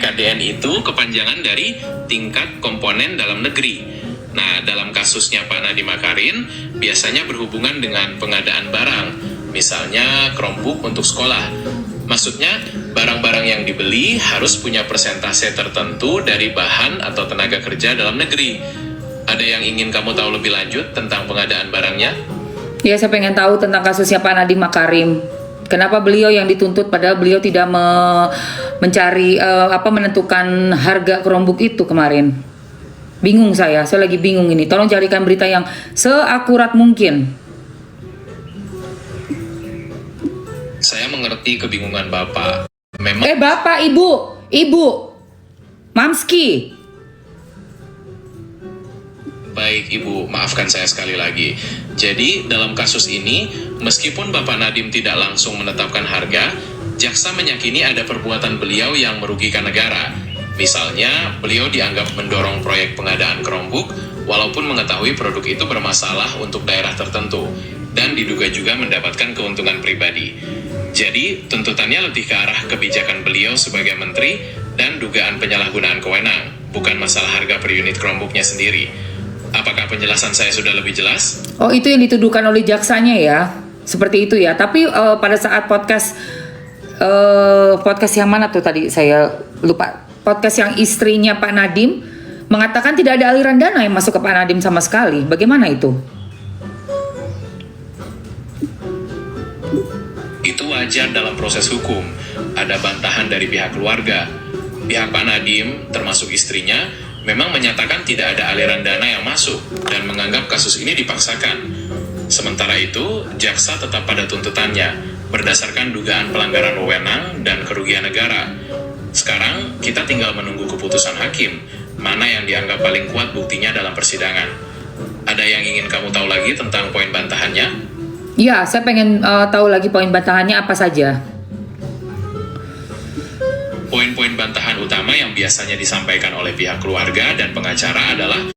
TKDN itu kepanjangan dari tingkat komponen dalam negeri. Nah, dalam kasusnya Pak Nadiem Makarim, biasanya berhubungan dengan pengadaan barang, misalnya Chromebook untuk sekolah. Maksudnya, barang-barang yang dibeli harus punya persentase tertentu dari bahan atau tenaga kerja dalam negeri. Ada yang ingin kamu tahu lebih lanjut tentang pengadaan barangnya? Ya, saya pengen tahu tentang kasusnya Pak Nadiem Makarim. Kenapa beliau yang dituntut padahal beliau tidak mencari menentukan harga Chromebook itu kemarin? Bingung saya lagi bingung ini. Tolong carikan berita yang seakurat mungkin. Saya mengerti kebingungan Bapak. Memang Bapak, Ibu, Mamski. Baik Ibu, maafkan saya sekali lagi. Jadi dalam kasus ini, meskipun Bapak Nadiem tidak langsung menetapkan harga, jaksa meyakini ada perbuatan beliau yang merugikan negara. Misalnya, beliau dianggap mendorong proyek pengadaan Chromebook, walaupun mengetahui produk itu bermasalah untuk daerah tertentu, dan diduga juga mendapatkan keuntungan pribadi. Jadi, tuntutannya lebih ke arah kebijakan beliau sebagai menteri dan dugaan penyalahgunaan kewenang, bukan masalah harga per unit Chromebooknya sendiri. Apakah penjelasan saya sudah lebih jelas? Oh, itu yang dituduhkan oleh jaksanya ya? Seperti itu ya. Tapi pada saat podcast yang mana tuh tadi saya lupa. Podcast yang istrinya Pak Nadiem mengatakan tidak ada aliran dana yang masuk ke Pak Nadiem sama sekali. Bagaimana itu? Itu wajar dalam proses hukum. Ada bantahan dari pihak keluarga. Pihak Pak Nadiem, termasuk istrinya, memang menyatakan tidak ada aliran dana yang masuk dan menganggap kasus ini dipaksakan. Sementara itu, jaksa tetap pada tuntutannya berdasarkan dugaan pelanggaran wewenang dan kerugian negara. Sekarang, kita tinggal menunggu keputusan hakim, mana yang dianggap paling kuat buktinya dalam persidangan. Ada yang ingin kamu tahu lagi tentang poin bantahannya? Ya, saya pengen tahu lagi poin bantahannya apa saja. Poin-poin bantahan utama yang biasanya disampaikan oleh pihak keluarga dan pengacara adalah: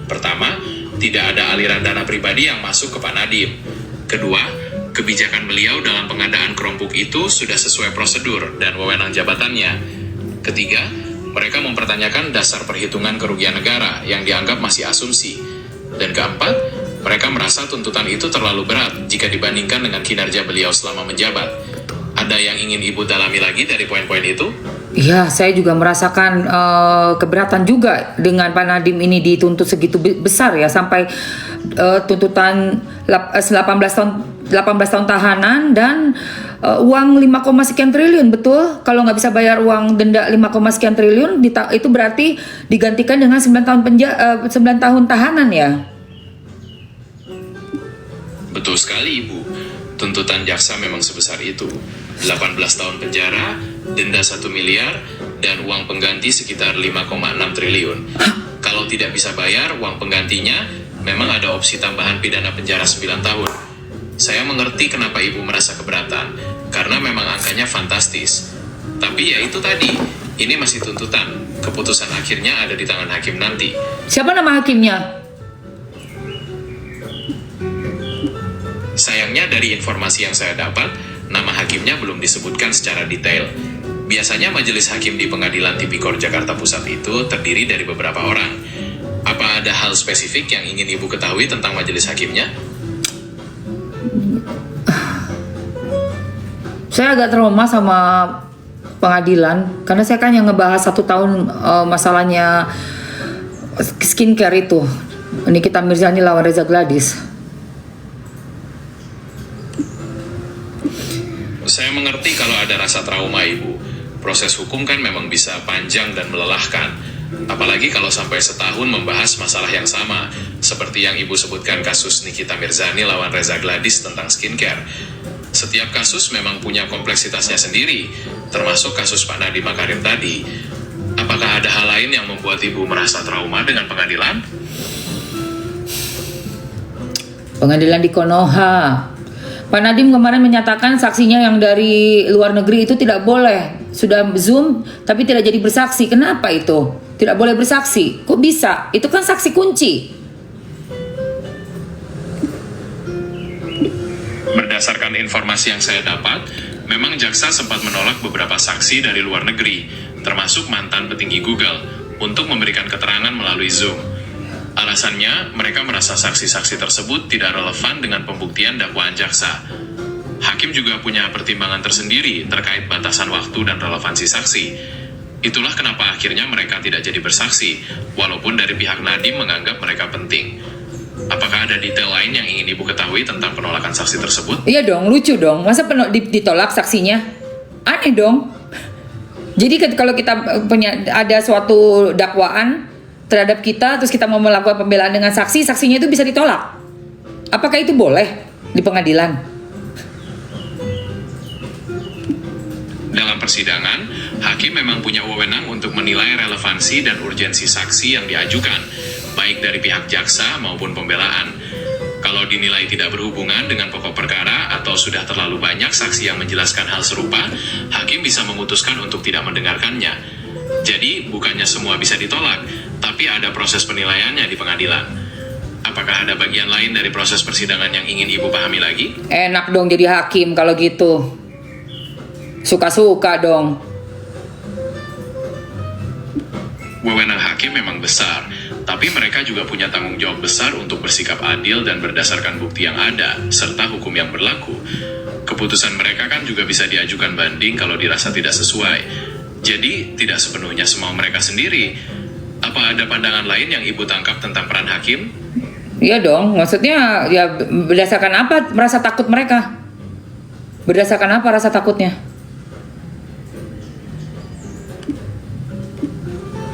pertama, tidak ada aliran dana pribadi yang masuk ke Pak Nadiem. Kedua, kebijakan beliau dalam pengadaan Chromebook itu sudah sesuai prosedur dan wewenang jabatannya. Ketiga, mereka mempertanyakan dasar perhitungan kerugian negara yang dianggap masih asumsi. Dan keempat, mereka merasa tuntutan itu terlalu berat jika dibandingkan dengan kinerja beliau selama menjabat. Ada yang ingin Ibu dalami lagi dari poin-poin itu? Ya, saya juga merasakan keberatan juga dengan Pak Nadiem ini dituntut segitu besar ya, sampai tuntutan 18 tahun tahanan dan uang 5, sekian triliun, betul? Kalau nggak bisa bayar uang denda 5, sekian triliun, itu berarti digantikan dengan 9 tahun tahanan ya? Betul sekali Ibu. Tuntutan jaksa memang sebesar itu. 18 tahun penjara, denda 1 miliar, dan uang pengganti sekitar 5,6 triliun. Kalau tidak bisa bayar uang penggantinya, memang ada opsi tambahan pidana penjara 9 tahun. Saya mengerti kenapa Ibu merasa keberatan, karena memang angkanya fantastis. Tapi ya itu tadi, ini masih tuntutan. Keputusan akhirnya ada di tangan hakim nanti. Siapa nama hakimnya? Sayangnya dari informasi yang saya dapat, nama hakimnya belum disebutkan secara detail. Biasanya majelis hakim di Pengadilan Tipikor Jakarta Pusat itu terdiri dari beberapa orang. Apa ada hal spesifik yang ingin Ibu ketahui tentang majelis hakimnya? Saya agak trauma sama pengadilan, karena saya kan yang ngebahas 1 tahun masalahnya skincare itu. Nikita Mirzani lawan Reza Gladys. Saya mengerti kalau ada rasa trauma Ibu. Proses hukum kan memang bisa panjang dan melelahkan. Apalagi kalau sampai setahun membahas masalah yang sama, seperti yang Ibu sebutkan kasus Nikita Mirzani lawan Reza Gladys tentang skincare. Setiap kasus memang punya kompleksitasnya sendiri, termasuk kasus Pak Nadiem Makarim tadi. Apakah ada hal lain yang membuat Ibu merasa trauma dengan pengadilan? Pengadilan di Konoha. Pak Nadiem kemarin menyatakan saksinya yang dari luar negeri itu tidak boleh. Sudah Zoom tapi tidak jadi bersaksi. Kenapa itu? Tidak boleh bersaksi. Kok bisa? Itu kan saksi kunci. Berdasarkan informasi yang saya dapat, memang jaksa sempat menolak beberapa saksi dari luar negeri. termasuk mantan petinggi Google, untuk memberikan keterangan melalui Zoom. Alasannya, mereka merasa saksi-saksi tersebut tidak relevan dengan pembuktian dakwaan jaksa. Hakim juga punya pertimbangan tersendiri terkait batasan waktu dan relevansi saksi. Itulah kenapa akhirnya mereka tidak jadi bersaksi, walaupun dari pihak Nadiem menganggap mereka penting. Apakah ada detail lain yang ingin Ibu ketahui tentang penolakan saksi tersebut? Iya dong, lucu dong. Masa ditolak saksinya? Aneh dong. Jadi kalau kita punya ada suatu dakwaan terhadap kita, terus kita mau melakukan pembelaan dengan saksi, saksinya itu bisa ditolak. Apakah itu boleh di pengadilan? Dalam persidangan, hakim memang punya wewenang untuk menilai relevansi dan urgensi saksi yang diajukan, baik dari pihak jaksa maupun pembelaan. Kalau dinilai tidak berhubungan dengan pokok perkara atau sudah terlalu banyak saksi yang menjelaskan hal serupa, hakim bisa memutuskan untuk tidak mendengarkannya. Jadi, bukannya semua bisa ditolak, tapi ada proses penilaiannya di pengadilan. Apakah ada bagian lain dari proses persidangan yang ingin Ibu pahami lagi? Enak dong jadi hakim kalau gitu. Suka-suka dong. Wewenang hakim memang besar, tapi mereka juga punya tanggung jawab besar untuk bersikap adil dan berdasarkan bukti yang ada, serta hukum yang berlaku. Keputusan mereka kan juga bisa diajukan banding kalau dirasa tidak sesuai. Jadi, tidak sepenuhnya semau mereka sendiri. Apa ada pandangan lain yang Ibu tangkap tentang peran hakim? Iya dong, maksudnya ya berdasarkan apa merasa takut mereka? Berdasarkan apa rasa takutnya?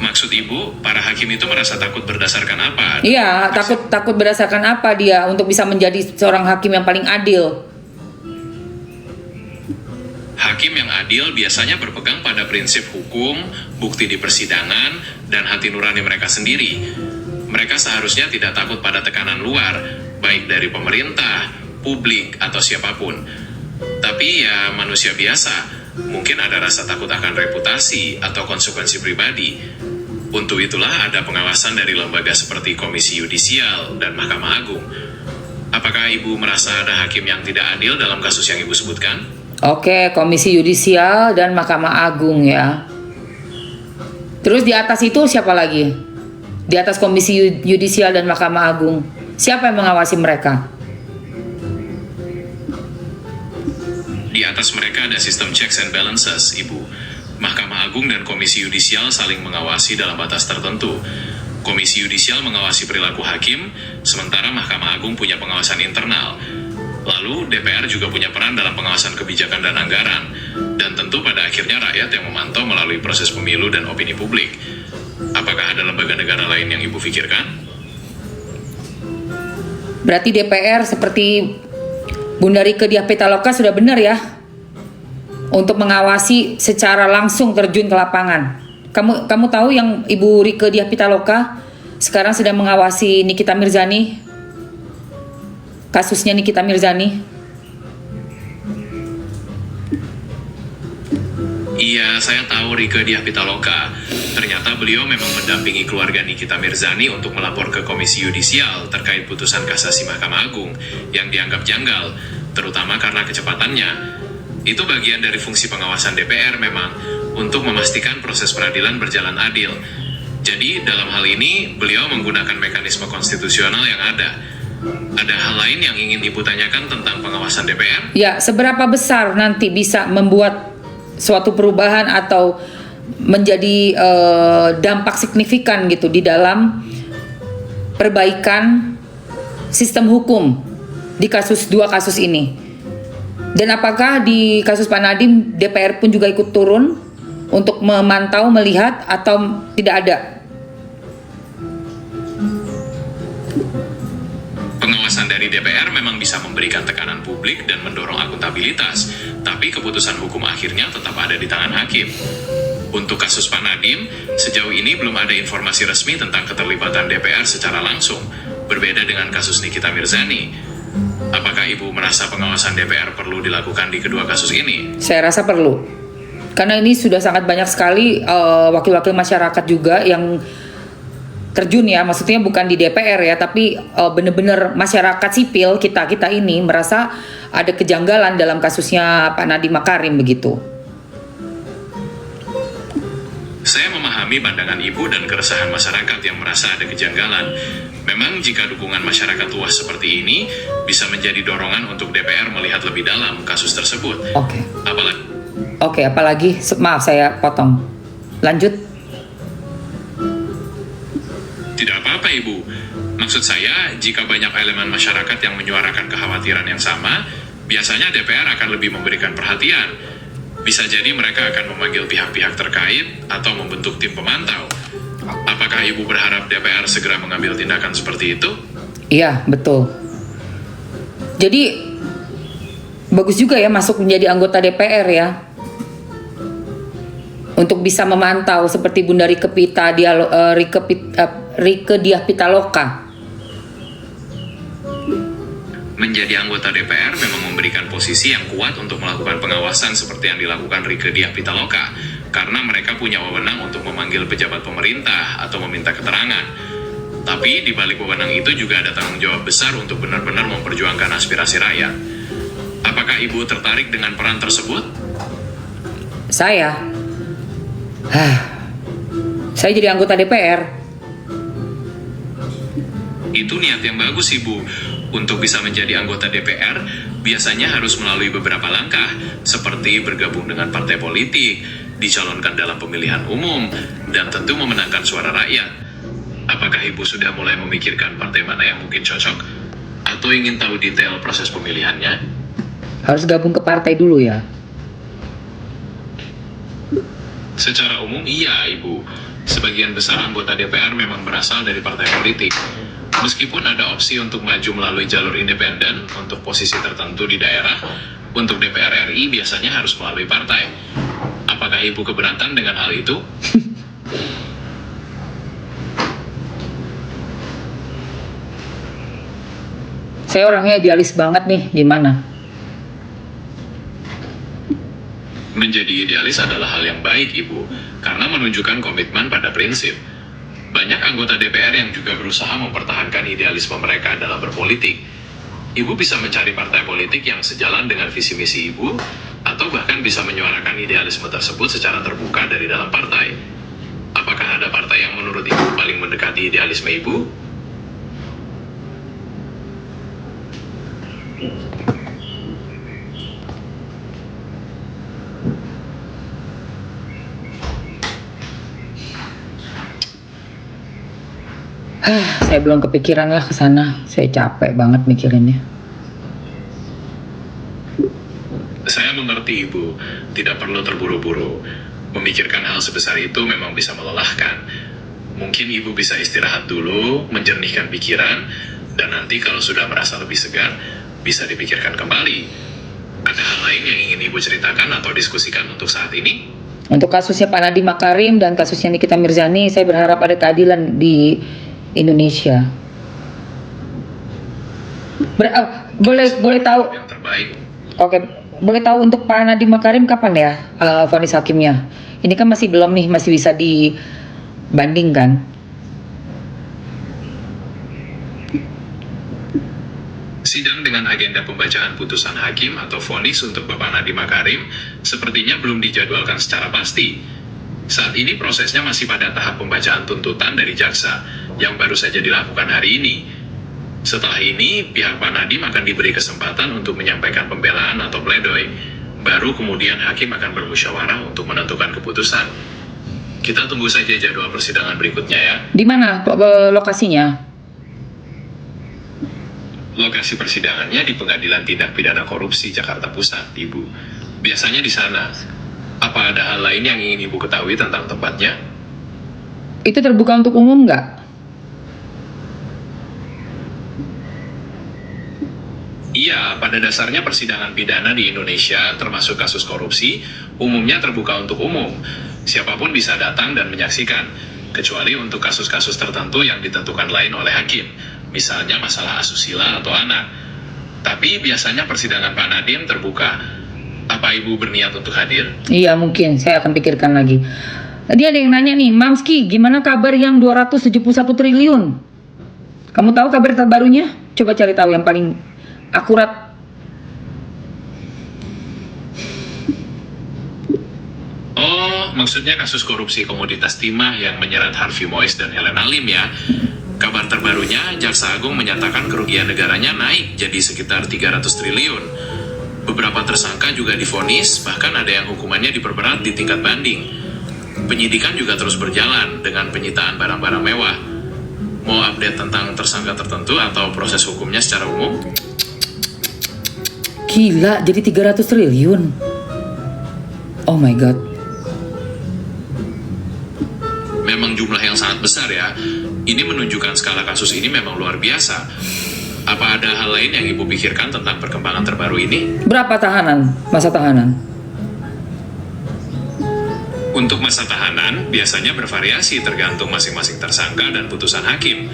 Maksud Ibu, para hakim itu merasa takut berdasarkan apa? Iya, takut berdasarkan apa dia untuk bisa menjadi seorang hakim yang paling adil? Hakim yang adil biasanya berpegang pada prinsip hukum, bukti di persidangan, dan hati nurani mereka sendiri. Mereka seharusnya tidak takut pada tekanan luar, baik dari pemerintah, publik, atau siapapun. Tapi ya manusia biasa, mungkin ada rasa takut akan reputasi atau konsekuensi pribadi. Untuk itulah ada pengawasan dari lembaga seperti Komisi Yudisial dan Mahkamah Agung. Apakah Ibu merasa ada hakim yang tidak adil dalam kasus yang Ibu sebutkan? Oke, Komisi Yudisial dan Mahkamah Agung ya. Terus di atas itu siapa lagi? Di atas Komisi Yudisial dan Mahkamah Agung, siapa yang mengawasi mereka? Di atas mereka ada sistem checks and balances, Ibu. Mahkamah Agung dan Komisi Yudisial saling mengawasi dalam batas tertentu. Komisi Yudisial mengawasi perilaku hakim, sementara Mahkamah Agung punya pengawasan internal. Lalu DPR juga punya peran dalam pengawasan kebijakan dan anggaran, dan tentu pada akhirnya rakyat yang memantau melalui proses pemilu dan opini publik. Apakah ada lembaga negara lain yang Ibu pikirkan? Berarti DPR seperti Bunda Rieke Diah Pitaloka sudah benar ya untuk mengawasi secara langsung terjun ke lapangan. Kamu tahu yang Ibu Rieke Diah Pitaloka sekarang sedang mengawasi Nikita Mirzani? Kasusnya Nikita Mirzani. Iya, saya tahu Rieke Diah Pitaloka. Ternyata beliau memang mendampingi keluarga Nikita Mirzani untuk melapor ke Komisi Yudisial terkait putusan kasasi Mahkamah Agung yang dianggap janggal, terutama karena kecepatannya. Itu bagian dari fungsi pengawasan DPR memang, untuk memastikan proses peradilan berjalan adil. Jadi, dalam hal ini, beliau menggunakan mekanisme konstitusional yang ada. Ada hal lain yang ingin Ibu tanyakan tentang pengawasan DPR? Ya, seberapa besar nanti bisa membuat suatu perubahan atau menjadi dampak signifikan gitu di dalam perbaikan sistem hukum di dua kasus ini? Dan apakah di kasus Pak Nadiem DPR pun juga ikut turun untuk memantau, melihat, atau tidak ada? Pengawasan dari DPR memang bisa memberikan tekanan publik dan mendorong akuntabilitas, tapi keputusan hukum akhirnya tetap ada di tangan hakim. Untuk kasus Pak Nadiem, sejauh ini belum ada informasi resmi tentang keterlibatan DPR secara langsung, berbeda dengan kasus Nikita Mirzani. Apakah Ibu merasa pengawasan DPR perlu dilakukan di kedua kasus ini? Saya rasa perlu, karena ini sudah sangat banyak sekali wakil-wakil masyarakat juga yang terjun ya, maksudnya bukan di DPR ya, tapi benar-benar masyarakat sipil kita ini merasa ada kejanggalan dalam kasusnya Pak Nadiem Makarim begitu. Saya memahami pandangan Ibu dan keresahan masyarakat yang merasa ada kejanggalan. Memang jika dukungan masyarakat luas seperti ini bisa menjadi dorongan untuk DPR melihat lebih dalam kasus tersebut. Oke. Apalagi Apalagi maaf saya potong. Lanjut. tidak apa-apa Ibu. Maksud saya, jika banyak elemen masyarakat yang menyuarakan kekhawatiran yang sama, biasanya DPR akan lebih memberikan perhatian. Bisa jadi mereka akan memanggil pihak-pihak terkait atau membentuk tim pemantau. Apakah Ibu berharap DPR segera mengambil tindakan seperti itu? Iya, betul. Jadi bagus juga ya masuk menjadi anggota DPR ya. Untuk bisa memantau seperti Bunda Rike Diah Pitaloka. Menjadi anggota DPR memang memberikan posisi yang kuat untuk melakukan pengawasan seperti yang dilakukan Rike Diah Pitaloka, karena mereka punya wewenang untuk memanggil pejabat pemerintah atau meminta keterangan. Tapi di balik wewenang itu juga ada tanggung jawab besar untuk benar-benar memperjuangkan aspirasi rakyat. Apakah Ibu tertarik dengan peran tersebut? Saya jadi anggota DPR. Itu niat yang bagus Ibu. Untuk bisa menjadi anggota DPR, biasanya harus melalui beberapa langkah, seperti bergabung dengan partai politik, dicalonkan dalam pemilihan umum, dan tentu memenangkan suara rakyat. Apakah Ibu sudah mulai memikirkan partai mana yang mungkin cocok? Atau ingin tahu detail proses pemilihannya? Harus gabung ke partai dulu ya. Secara umum iya Ibu. Sebagian besar anggota DPR memang berasal dari partai politik. Meskipun ada opsi untuk maju melalui jalur independen untuk posisi tertentu di daerah, untuk DPR RI biasanya harus melalui partai. Apakah Ibu keberatan dengan hal itu? Saya orangnya idealis banget nih, gimana? Menjadi idealis adalah hal yang baik, Ibu, karena menunjukkan komitmen pada prinsip. Banyak anggota DPR yang juga berusaha mempertahankan idealisme mereka dalam berpolitik. Ibu bisa mencari partai politik yang sejalan dengan visi misi Ibu, atau bahkan bisa menyuarakan idealisme tersebut secara terbuka dari dalam partai. Apakah ada partai yang menurut Ibu paling mendekati idealisme Ibu? Saya belum kepikiran lah ke sana. Saya capek banget mikirinnya. Saya mengerti Ibu, tidak perlu terburu-buru. Memikirkan hal sebesar itu memang bisa melelahkan. Mungkin Ibu bisa istirahat dulu, menjernihkan pikiran, dan nanti kalau sudah merasa lebih segar, bisa dipikirkan kembali. Ada hal lain yang ingin Ibu ceritakan atau diskusikan untuk saat ini? Untuk kasusnya Pak Nadiem Makarim dan kasusnya Nikita Mirzani, saya berharap ada keadilan di Indonesia. Boleh tahu? Yang terbaik. Oke, boleh tahu untuk Pak Nadiem Makarim kapan ya vonis hakimnya? Ini kan masih belum nih, masih bisa dibandingkan. Sidang dengan agenda pembacaan putusan hakim atau vonis untuk Bapak Nadiem Makarim sepertinya belum dijadwalkan secara pasti. Saat ini prosesnya masih pada tahap pembacaan tuntutan dari jaksa yang baru saja dilakukan hari ini. Setelah ini, pihak Pak Nadiem akan diberi kesempatan untuk menyampaikan pembelaan atau pledoi. Baru kemudian hakim akan bermusyawarah untuk menentukan keputusan. Kita tunggu saja jadwal persidangan berikutnya ya. Di mana lokasinya? Lokasi persidangannya di Pengadilan Tindak Pidana Korupsi Jakarta Pusat, Ibu. Biasanya di sana. Apa ada hal lain yang ingin Ibu ketahui tentang tempatnya? Itu terbuka untuk umum nggak? Iya, pada dasarnya persidangan pidana di Indonesia, termasuk kasus korupsi, umumnya terbuka untuk umum. Siapapun bisa datang dan menyaksikan, kecuali untuk kasus-kasus tertentu yang ditentukan lain oleh hakim, misalnya masalah asusila atau anak. Tapi biasanya persidangan Pak Nadiem terbuka. Apa Ibu berniat untuk hadir? Iya, mungkin saya akan pikirkan lagi. Tadi ada yang nanya nih, Mamski, gimana kabar yang 271 triliun? Kamu tahu kabar terbarunya? Coba cari tahu yang paling akurat. Oh, Oh, maksudnya kasus korupsi komoditas timah yang menyeret Harvey Mois dan Helena Lim ya. Kabar terbarunya, Jaksa Agung menyatakan kerugian negaranya naik jadi sekitar 300 triliun. Beberapa tersangka juga divonis, bahkan ada yang hukumannya diperberat di tingkat banding. Penyidikan juga terus berjalan dengan penyitaan barang-barang mewah. Mau update tentang tersangka tertentu atau proses hukumnya secara umum? Gila, jadi 300 triliun. Oh my god. Memang jumlah yang sangat besar ya. Ini menunjukkan skala kasus ini memang luar biasa. Apa ada hal lain yang Ibu pikirkan tentang perkembangan terbaru ini? Berapa tahanan? Masa tahanan? Untuk masa tahanan, biasanya bervariasi tergantung masing-masing tersangka dan putusan hakim.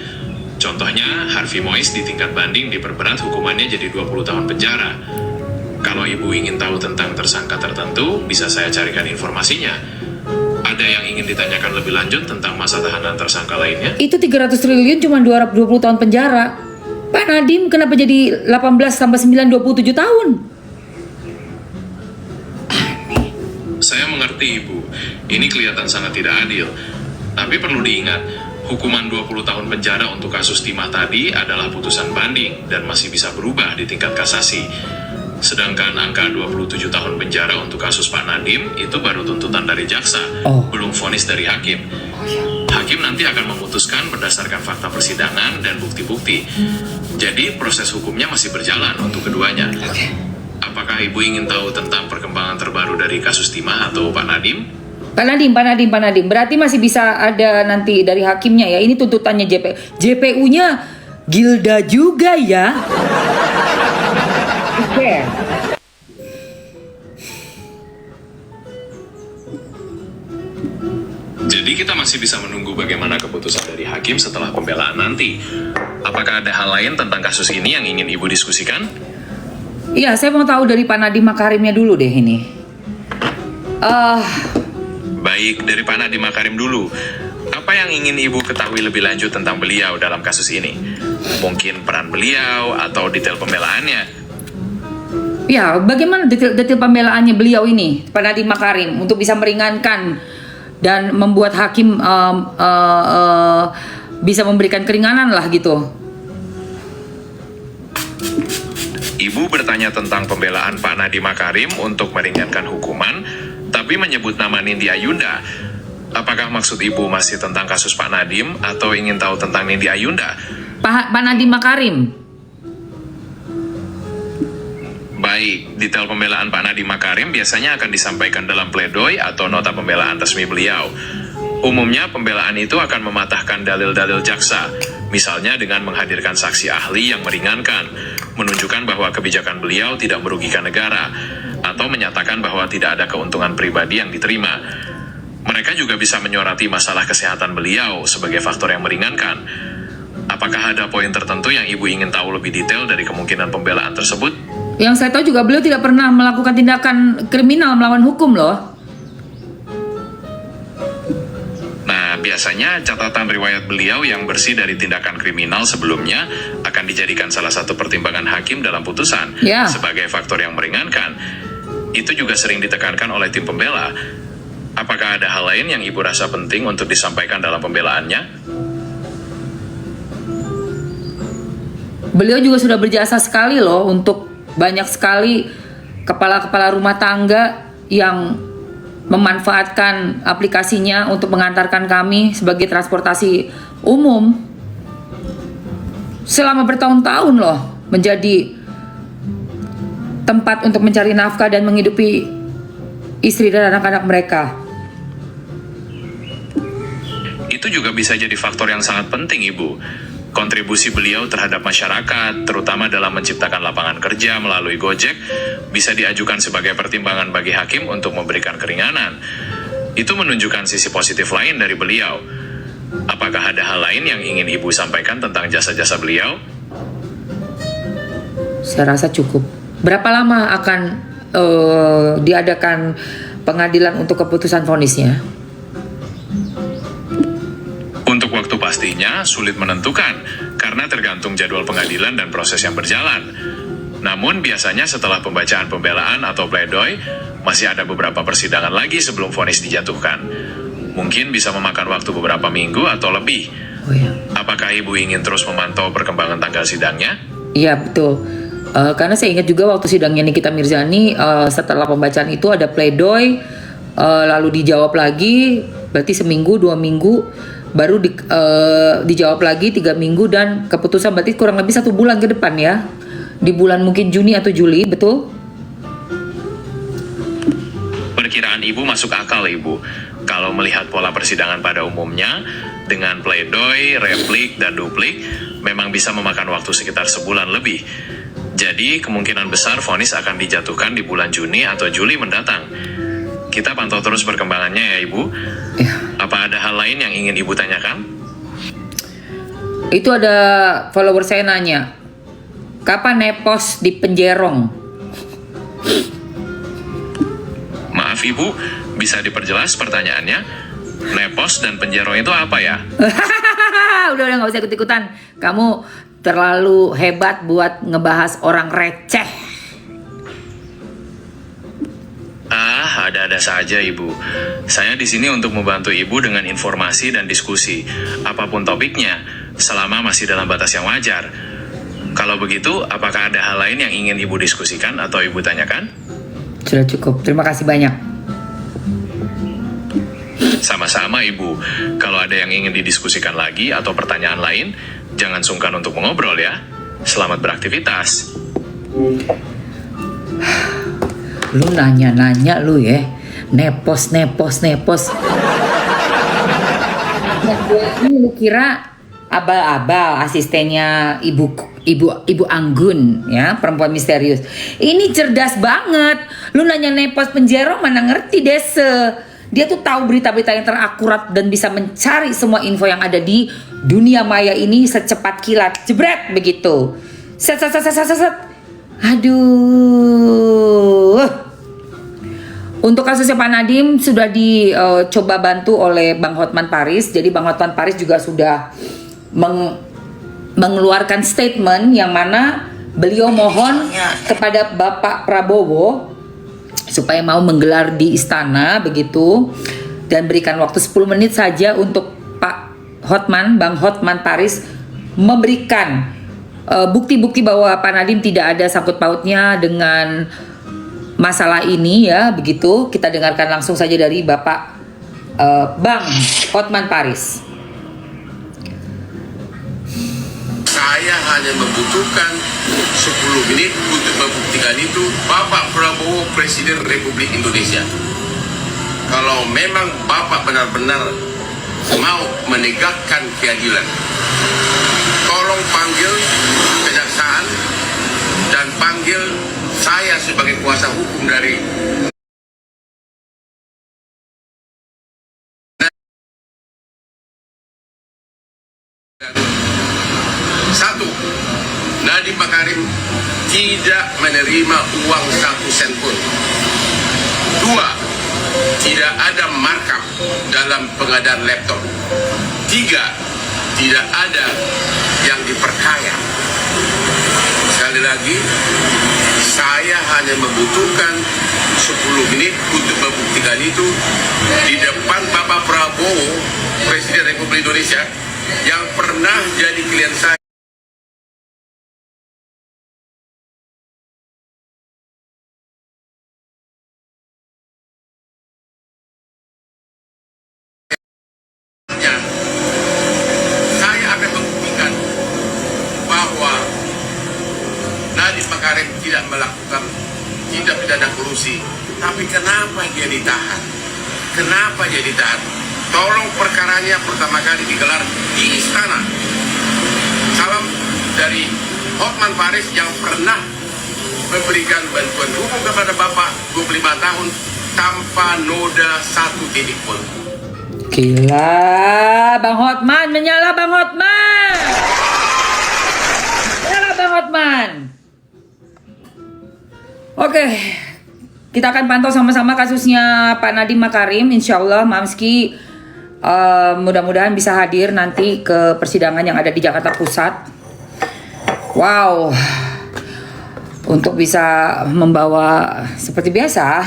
Contohnya, Harvey Mois di tingkat banding diperberat hukumannya jadi 20 tahun penjara. Kalau Ibu ingin tahu tentang tersangka tertentu, bisa saya carikan informasinya. Ada yang ingin ditanyakan lebih lanjut tentang masa tahanan tersangka lainnya? Itu 300 triliun cuma 220 tahun penjara. Pak Nadiem kenapa jadi 18 tambah 9, 27 tahun? Saya mengerti Ibu, ini kelihatan sangat tidak adil. Tapi perlu diingat, hukuman 20 tahun penjara untuk kasus timah tadi adalah putusan banding dan masih bisa berubah di tingkat kasasi. Sedangkan angka 27 tahun penjara untuk kasus Pak Nadiem itu baru tuntutan dari jaksa, belum vonis dari hakim. Hakim nanti akan memutuskan berdasarkan fakta persidangan dan bukti-bukti. Jadi proses hukumnya masih berjalan untuk keduanya. Apakah Ibu ingin tahu tentang perkembangan terbaru dari kasus timah atau Pak Nadiem? Pak Nadiem. Berarti masih bisa ada nanti dari hakimnya ya. Ini tuntutannya JPU-nya Gilda juga ya. Oke. Jadi kita masih bisa menunggu bagaimana keputusan dari hakim setelah pembelaan nanti. Apakah ada hal lain tentang kasus ini yang ingin Ibu diskusikan? Iya, saya mau tahu dari Pak Nadiem Makarimnya dulu deh ini. Baik, dari Pak Nadiem Makarim dulu. Apa yang ingin Ibu ketahui lebih lanjut tentang beliau dalam kasus ini? Mungkin peran beliau atau detail pembelaannya? Ya, bagaimana detail pembelaannya beliau ini, Pak Nadiem Makarim, untuk bisa meringankan dan membuat hakim bisa memberikan keringanan lah gitu. Ibu bertanya tentang pembelaan Pak Nadiem Makarim untuk meringankan hukuman, tapi menyebut nama Nindi Ayunda. Apakah maksud Ibu masih tentang kasus Pak Nadiem atau ingin tahu tentang Nindi Ayunda? Pak Nadiem Makarim. Baik, detail pembelaan Pak Nadiem Makarim biasanya akan disampaikan dalam pledoi atau nota pembelaan resmi beliau. Umumnya pembelaan itu akan mematahkan dalil-dalil jaksa, misalnya dengan menghadirkan saksi ahli yang meringankan, menunjukkan bahwa kebijakan beliau tidak merugikan negara, atau menyatakan bahwa tidak ada keuntungan pribadi yang diterima. Mereka juga bisa menyoroti masalah kesehatan beliau sebagai faktor yang meringankan. Apakah ada poin tertentu yang Ibu ingin tahu lebih detail dari kemungkinan pembelaan tersebut? Yang saya tahu juga beliau tidak pernah melakukan tindakan kriminal melawan hukum loh. Nah, biasanya catatan riwayat beliau yang bersih dari tindakan kriminal sebelumnya akan dijadikan salah satu pertimbangan hakim dalam putusan sebagai faktor yang meringankan. Itu juga sering ditekankan oleh tim pembela. Apakah ada hal lain yang Ibu rasa penting untuk disampaikan dalam pembelaannya? Beliau juga sudah berjasa sekali loh untuk banyak sekali kepala-kepala rumah tangga yang memanfaatkan aplikasinya untuk mengantarkan kami sebagai transportasi umum selama bertahun-tahun loh, menjadi tempat untuk mencari nafkah dan menghidupi istri dan anak-anak mereka. Itu juga bisa jadi faktor yang sangat penting, Ibu. Kontribusi beliau terhadap masyarakat, terutama dalam menciptakan lapangan kerja melalui Gojek, bisa diajukan sebagai pertimbangan bagi hakim untuk memberikan keringanan. Itu menunjukkan sisi positif lain dari beliau. Apakah ada hal lain yang ingin Ibu sampaikan tentang jasa-jasa beliau? Saya rasa cukup. Berapa lama akan diadakan pengadilan untuk keputusan vonisnya? Untuk waktu pastinya sulit menentukan karena tergantung jadwal pengadilan dan proses yang berjalan. Namun biasanya setelah pembacaan pembelaan atau pledoi, Masih ada beberapa persidangan lagi sebelum vonis dijatuhkan. Mungkin bisa memakan waktu beberapa minggu atau lebih. Oh ya. Apakah Ibu ingin terus memantau perkembangan tanggal sidangnya? Iya betul. Karena saya ingat juga waktu sidangnya Nikita Mirzani, setelah pembacaan itu ada pledoi, lalu dijawab lagi, berarti seminggu 2 minggu, baru dijawab lagi 3 minggu, dan keputusan berarti kurang lebih 1 bulan ke depan ya, di bulan mungkin Juni atau Juli, betul? Perkiraan Ibu masuk akal, Ibu. Kalau melihat pola persidangan pada umumnya, dengan pledoi, replik, dan duplik, memang bisa memakan waktu sekitar sebulan lebih. Jadi, kemungkinan besar vonis akan dijatuhkan di bulan Juni atau Juli mendatang. Kita pantau terus perkembangannya ya, Ibu. Ya. Apa ada hal lain yang ingin Ibu tanyakan? Itu ada follower saya nanya, kapan nepos di Penjerong? Maaf Ibu, bisa diperjelas pertanyaannya? Nepos dan Penjerong itu apa ya? udah nggak usah ikut-ikutan. Kamu terlalu hebat buat ngebahas orang receh. Ada-ada saja Ibu. Saya di sini untuk membantu Ibu dengan informasi dan diskusi, apapun topiknya, selama masih dalam batas yang wajar. Kalau begitu, apakah ada hal lain yang ingin Ibu diskusikan atau Ibu tanyakan? Sudah cukup, terima kasih banyak. Sama-sama Ibu. Kalau ada yang ingin didiskusikan lagi atau pertanyaan lain, jangan sungkan untuk mengobrol ya. Selamat beraktivitas. Lu nanya-nanya lu ya, nepos. Lu kira abal-abal asistennya ibu Anggun ya, perempuan misterius. Ini cerdas banget. Lu nanya nepos Penjerong mana ngerti dese. Dia tuh tahu berita-berita yang terakurat dan bisa mencari semua info yang ada di dunia maya ini secepat kilat. Jebret begitu. Set. Aduh. Untuk kasusnya Pak Nadiem sudah dicoba bantu oleh Bang Hotman Paris. Jadi Bang Hotman Paris juga sudah mengeluarkan statement yang mana beliau mohon kepada Bapak Prabowo supaya mau menggelar di istana begitu, dan berikan waktu 10 menit saja untuk Pak Hotman, Bang Hotman Paris memberikan bukti-bukti bahwa Pak Nadiem tidak ada sangkut pautnya dengan masalah ini ya, begitu. Kita dengarkan langsung saja dari Bapak Bang Hotman Paris. Saya hanya membutuhkan 10 menit untuk membuktikan itu. Bapak Prabowo Presiden Republik Indonesia, kalau memang Bapak benar-benar mau menegakkan keadilan, tolong panggil kejaksaan dan panggil saya sebagai kuasa hukum dari satu. Nadiem Makarim tidak menerima uang 1 sen pun. 2. Tidak ada markup dalam pengadaan laptop. 3. Tidak ada yang diperkaya. Sekali lagi, saya hanya membutuhkan 10 menit untuk membuktikan itu di depan Bapak Prabowo, Presiden Republik Indonesia, yang pernah jadi klien saya. Saya akan membuktikan bahwa Nadiem Makarim tidak melakukan tindak pidana korupsi. Tapi kenapa dia ditahan? Kenapa dia ditahan? Tolong perkaranya pertama kali digelar di istana. Salam dari Hotman Paris yang pernah memberikan bantuan hukum kepada Bapak 25 tahun tanpa noda 1 titik pun. Gila, Bang Hotman, menyala Bang Hotman. Menyala Bang Hotman. Oke, kita akan pantau sama-sama kasusnya Pak Nadiem Makarim. Insya Allah Mamski mudah-mudahan bisa hadir nanti ke persidangan yang ada di Jakarta Pusat. Wow, untuk bisa membawa seperti biasa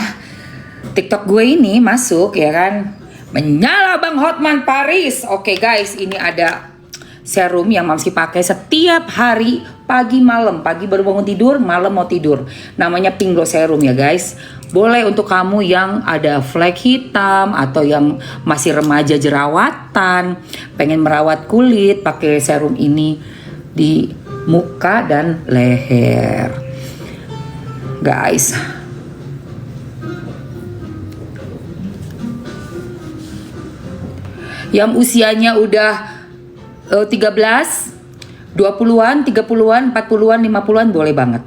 TikTok gue ini masuk ya kan, menyala Bang Hotman Paris. Oke guys, ini ada serum yang Mamski pakai setiap hari, pagi malam. Pagi baru bangun tidur, malam mau tidur. Namanya Pink Glow Serum ya guys. Boleh untuk kamu yang ada flek hitam atau yang masih remaja jerawatan, pengen merawat kulit, pakai serum ini di muka dan leher. Guys, yang usianya udah 13, 20-an, 30-an, 40-an, 50-an boleh banget.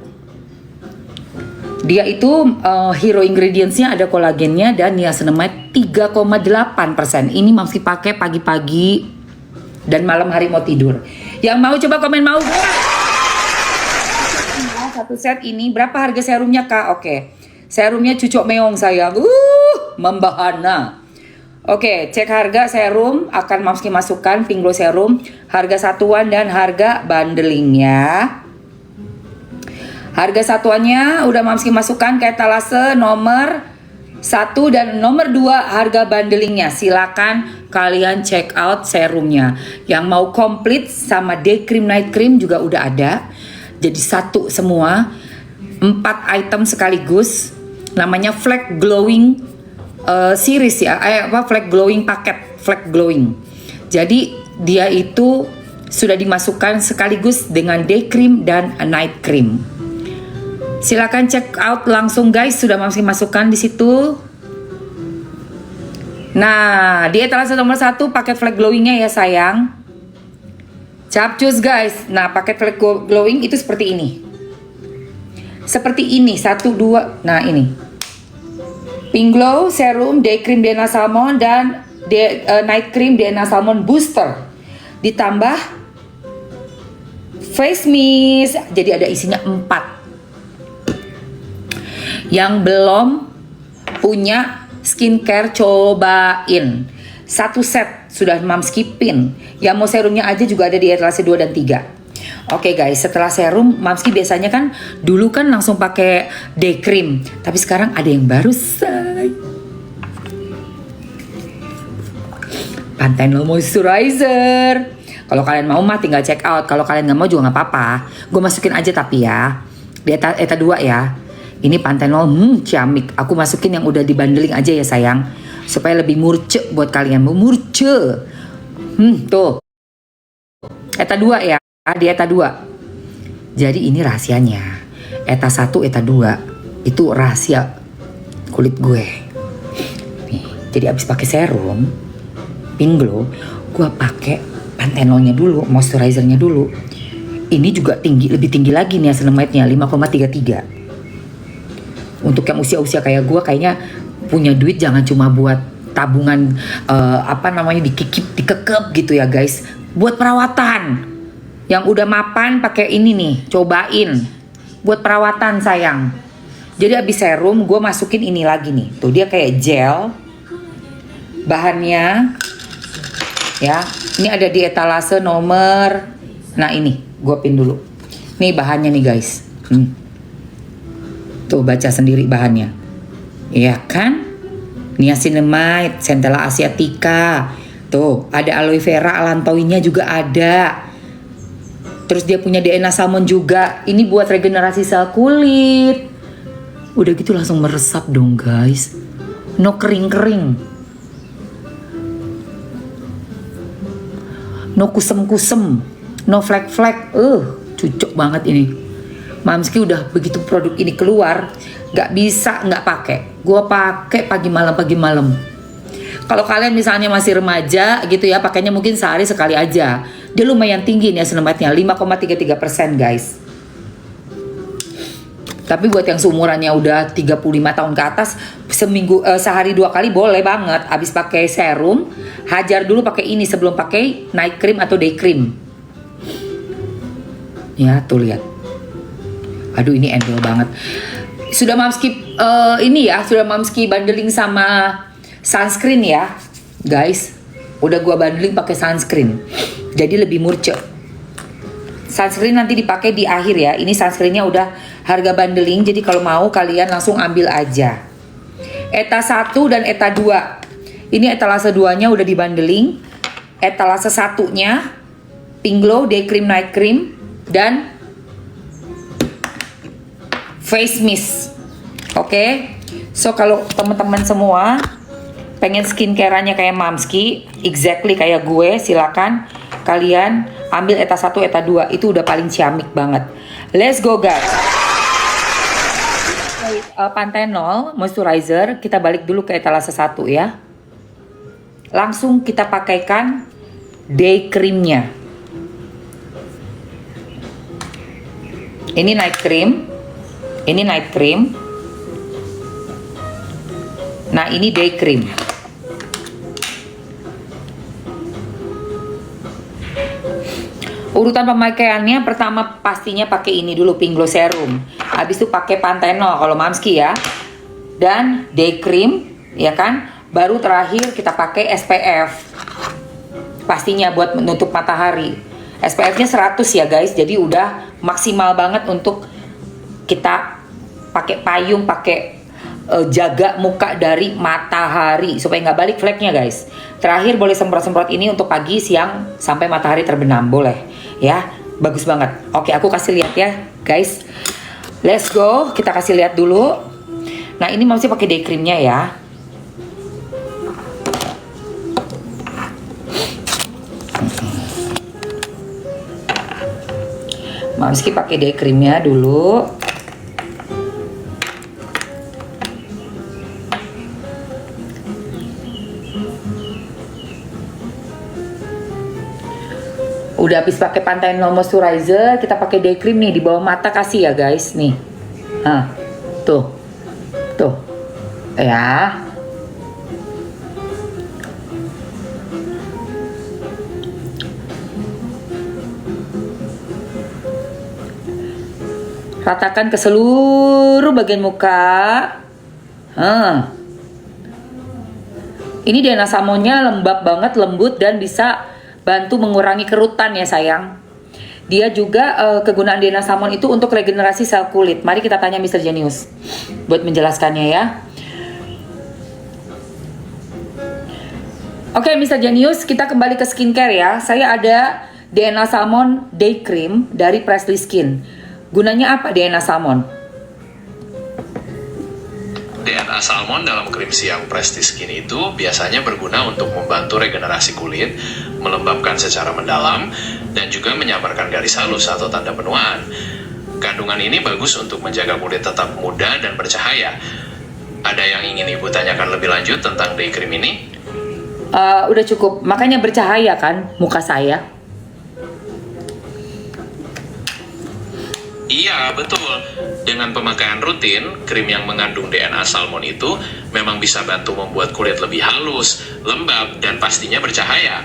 Dia itu hero ingredientsnya ada kolagennya dan niacinamide 3,8%. Ini Mamski pakai pagi-pagi dan malam hari mau tidur. Yang mau coba komen mau. Satu set ini berapa harga serumnya Kak? Oke. Serumnya cucok meong sayang. Membahana. Oke, cek harga serum akan Mamski masukkan Pink Glow Serum, harga satuan dan harga bundlingnya. Harga satuannya udah Mamski masukkan ke etalase nomor 1 dan nomor 2 harga bundlingnya. Silakan kalian check out serumnya. Yang mau komplit sama day cream, night cream juga udah ada. Jadi satu semua, 4 item sekaligus. Namanya Flek Glowing series ya, Flek Glowing paket, Flek Glowing. Jadi dia itu sudah dimasukkan sekaligus dengan day cream dan night cream. Silakan check out langsung guys, sudah Mamski masukkan di situ. Nah, di etalase nomor 1 paket Flek Glowingnya ya sayang. Capcus guys. Nah, paket Flek Glowing itu seperti ini. Seperti ini, 1, 2. Nah, ini. Pink Glow Serum, Day Cream DNA Salmon dan Night Cream DNA Salmon Booster. Ditambah Face Mist. Jadi ada isinya 4. Yang belum punya skincare cobain. 1 set sudah Mamski pin. Yang mau serumnya aja juga ada di etalase 2 dan 3. Oke guys, setelah serum Mamski biasanya kan dulu kan langsung pakai day cream, tapi sekarang ada yang baru say. Pantene Moisturizer. Kalau kalian mau mah tinggal check out. Kalau kalian nggak mau juga nggak apa-apa. Gue masukin aja tapi ya di eta 2 ya. Ini Pantene ciamik. Aku masukin yang udah dibundling aja ya sayang, supaya lebih murce buat kalian. Murce. Tuh. Eta 2 ya. Di eta 2. Jadi ini rahasianya. Eta 1, eta 2 itu rahasia kulit gue. Nih, jadi abis pakai serum Pink Glow, gue pakai Pantene-nya dulu, moisturizernya dulu. Ini juga tinggi, lebih tinggi lagi nih niacinamide-nya 5,33. Untuk yang usia-usia kayak gue, kayaknya punya duit jangan cuma buat tabungan dikekep gitu ya guys. Buat perawatan. Yang udah mapan pakai ini nih, cobain buat perawatan sayang. Jadi abis serum gue masukin ini lagi nih. Tuh dia kayak gel. Bahannya ya, ini ada di etalase nomor. Nah ini, gue pin dulu. Nih bahannya nih guys. Tuh baca sendiri bahannya. Iya kan? Niacinamide, Centella asiatica. Tuh ada aloe vera allantoinnya juga ada. Terus dia punya DNA salmon juga. Ini buat regenerasi sel kulit. Udah gitu langsung meresap dong guys. No kering-kering. No kusem-kusem. No flek-flek. Cucok banget ini. Mamski udah begitu produk ini keluar, gak bisa gak pakai. Gue pakai pagi malam. Kalau kalian misalnya masih remaja gitu ya, pakainya mungkin sehari sekali aja. Dia lumayan tinggi nih niacinamide-nya 5,33% guys. Tapi buat yang seumurannya udah 35 tahun ke atas, sehari 2 kali boleh banget. Abis pakai serum, hajar dulu pakai ini sebelum pakai night cream atau day cream. Ya tuh lihat. Aduh ini endel banget. Sudah Mamski sudah Mamski bundling sama sunscreen ya guys. Udah gua bundling pakai sunscreen. Jadi lebih murce. Sunscreen nanti dipakai di akhir ya. Ini sunscreennya udah harga bundling. Jadi kalau mau kalian langsung ambil aja. ETA 1 dan ETA 2. Ini etalase 2-nya udah dibandeling. Etalase 1-nya Pink Glow Day Cream Night Cream dan Face Mist. Oke. So kalau teman-teman semua pengen skincare-nya kayak Mamski, exactly kayak gue, silakan kalian ambil ETA 1, ETA 2. Itu udah paling ciamik banget. Let's go guys. Panthenol moisturizer, kita balik dulu ke etalase 1 ya. Langsung kita pakaikan day creamnya. Ini night cream. Ini night cream. Nah, ini day cream. Urutan pemakaiannya, pertama pastinya pakai ini dulu, Pink Glow Serum. Habis itu pakai Panthenol kalau Mamski ya. Dan day cream, ya kan? Baru terakhir kita pakai SPF. Pastinya buat menutup matahari. SPF-nya 100 ya guys. Jadi udah maksimal banget untuk kita pakai payung, pakai jaga muka dari matahari supaya nggak balik fleknya guys. Terakhir boleh semprot-semprot ini untuk pagi, siang sampai matahari terbenam, boleh ya. Bagus banget. Oke, aku kasih lihat ya guys. Let's go, kita kasih lihat dulu. Nah, ini masih pakai day creamnya ya. Mamski pakai day creamnya dulu. Udah habis pakai Panthenol moisturizer, kita pakai day cream nih di bawah mata, kasih ya guys nih. Tuh. Tuh. Ya. Ratakan ke seluruh bagian muka. Ini DNA Salmonnya lembab banget, lembut, dan bisa bantu mengurangi kerutan ya sayang. Dia juga kegunaan DNA Salmon itu untuk regenerasi sel kulit. Mari kita tanya Mr. Genius buat menjelaskannya ya. Oke, Mr. Genius, kita kembali ke skincare ya. Saya ada DNA Salmon Day Cream dari Presley Skin. Gunanya apa DNA Salmon? DNA Salmon dalam krim siang Prestige Skin itu biasanya berguna untuk membantu regenerasi kulit, melembabkan secara mendalam, dan juga menyamarkan garis halus atau tanda penuaan. Kandungan ini bagus untuk menjaga kulit tetap muda dan bercahaya. Ada yang ingin Ibu tanyakan lebih lanjut tentang day cream ini? Udah cukup, makanya bercahaya kan muka saya. Iya, betul. Dengan pemakaian rutin, krim yang mengandung DNA Salmon itu memang bisa bantu membuat kulit lebih halus, lembab, dan pastinya bercahaya.